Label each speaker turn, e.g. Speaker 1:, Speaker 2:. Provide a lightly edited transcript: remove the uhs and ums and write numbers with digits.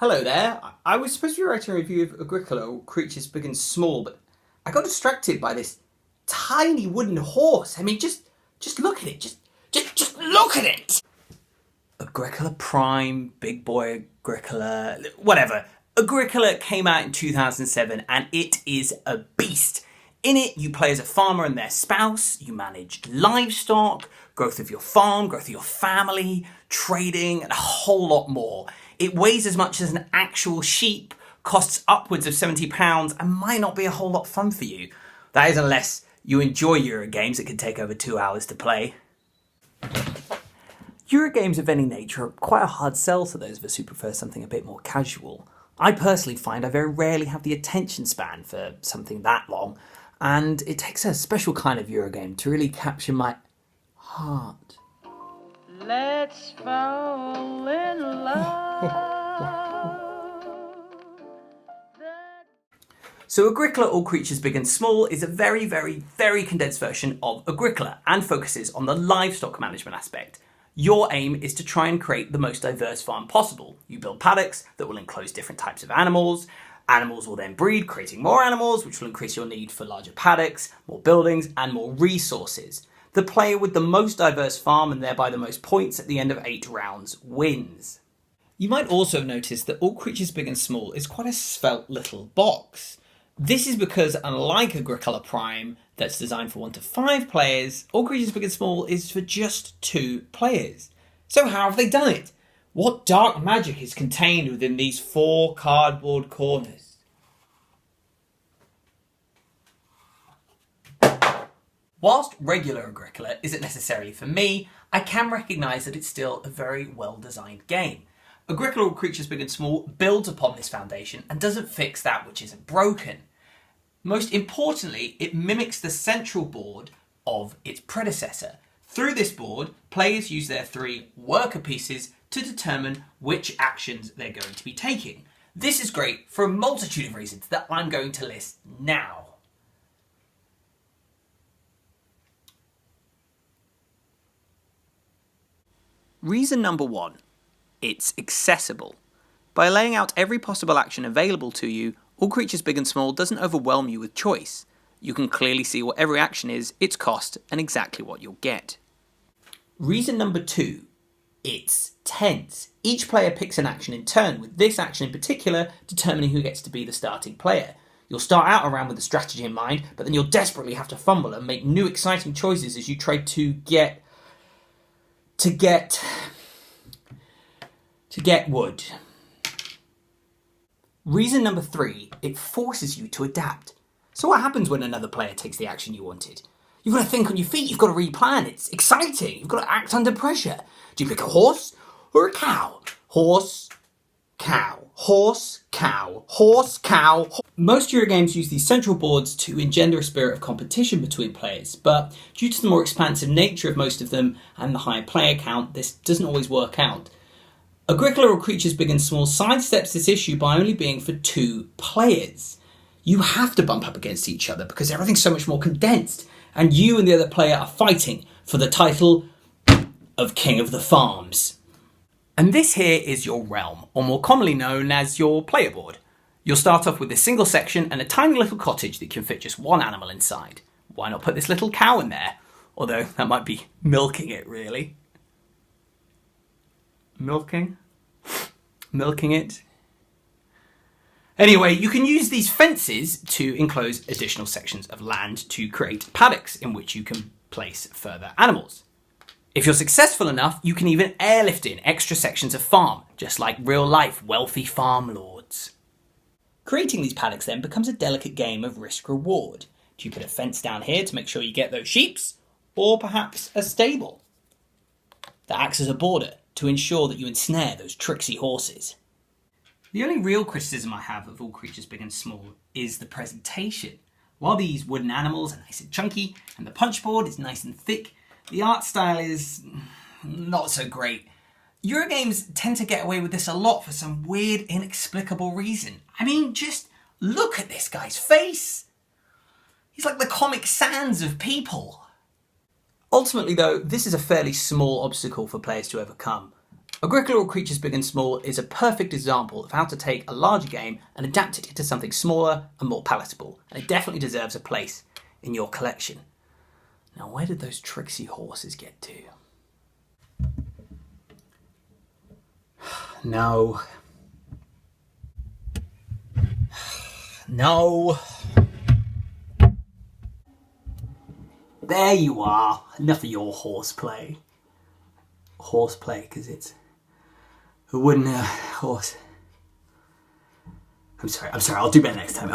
Speaker 1: Hello there. I was supposed to be writing a review of Agricola, or Creatures Big and Small, but I got distracted by this tiny wooden horse. I mean, just look at it. Just look at it. Agricola Prime, Big Boy Agricola, whatever. Agricola came out in 2007 and it is a beast. In it, you play as a farmer and their spouse, you manage livestock, growth of your farm, growth of your family, trading, and a whole lot more. It weighs as much as an actual sheep, costs upwards of £70, and might not be a whole lot of fun for you. That is unless you enjoy Euro games that can take over 2 hours to play. Euro games of any nature are quite a hard sell to those of us who prefer something a bit more casual. I personally find I very rarely have the attention span for something that long, and it takes a special kind of Eurogame to really capture my heart.
Speaker 2: Let's fall in love.
Speaker 1: So Agricola, All Creatures Big and Small is a very, very, very condensed version of Agricola and focuses on the livestock management aspect. Your aim is to try and create the most diverse farm possible. You build paddocks that will enclose different types of animals. Animals will then breed, creating more animals, which will increase your need for larger paddocks, more buildings, and more resources. The player with the most diverse farm and thereby the most points at the end of 8 rounds wins. You might also have noticed that All Creatures Big and Small is quite a svelte little box. This is because, unlike Agricola Prime, that's designed for 1 to 5 players, All Creatures Big and Small is for just 2 players. So how have they done it? What dark magic is contained within these 4 cardboard corners? Whilst regular Agricola isn't necessarily for me, I can recognise that it's still a very well-designed game. Agricola, All Creatures Big and Small builds upon this foundation and doesn't fix that which isn't broken. Most importantly, it mimics the central board of its predecessor. Through this board, players use their 3 worker pieces to determine which actions they're going to be taking. This is great for a multitude of reasons that I'm going to list now. Reason number 1, it's accessible. By laying out every possible action available to you, All Creatures Big and Small doesn't overwhelm you with choice. You can clearly see what every action is, its cost, and exactly what you'll get. Reason number 2, it's tense. Each player picks an action in turn, with this action in particular determining who gets to be the starting player. You'll start out a round with a strategy in mind, but then you'll desperately have to fumble and make new exciting choices as you try to get wood. Reason number 3, it forces you to adapt. So what happens when another player takes the action you wanted? You've got to think on your feet, you've got to replan, it's exciting, you've got to act under pressure. Do you pick a horse or a cow? Horse, cow, horse, cow, horse, cow. Most Eurogames use these central boards to engender a spirit of competition between players, but due to the more expansive nature of most of them and the higher player count, this doesn't always work out. Agricola, All Creatures Big and Small sidesteps this issue by only being for 2 players. You have to bump up against each other because everything's so much more condensed, and you and the other player are fighting for the title of King of the Farms. And this here is your realm, or more commonly known as your player board. You'll start off with a single section and a tiny little cottage that can fit just 1 animal inside. Why not put this little cow in there? Although that might be milking it, really. Milking it. Anyway, you can use these fences to enclose additional sections of land to create paddocks in which you can place further animals. If you're successful enough, you can even airlift in extra sections of farm, just like real-life wealthy farm lords. Creating these paddocks then becomes a delicate game of risk-reward. Do you put a fence down here to make sure you get those sheeps, or perhaps a stable that acts as a border to ensure that you ensnare those tricksy horses? The only real criticism I have of All Creatures Big and Small is the presentation. While these wooden animals are nice and chunky and the punchboard is nice and thick, the art style is not so great. Eurogames tend to get away with this a lot for some weird, inexplicable reason. I mean, just look at this guy's face. He's like the Comic Sans of people. Ultimately though, this is a fairly small obstacle for players to overcome. Agricola or Creatures Big and Small is a perfect example of how to take a larger game and adapt it into something smaller and more palatable, and it definitely deserves a place in your collection. Now, where did those tricksy horses get to? No. No. There you are. Enough of your horseplay. Horseplay, because it's a wooden horse. I'm sorry. I'll do better next time.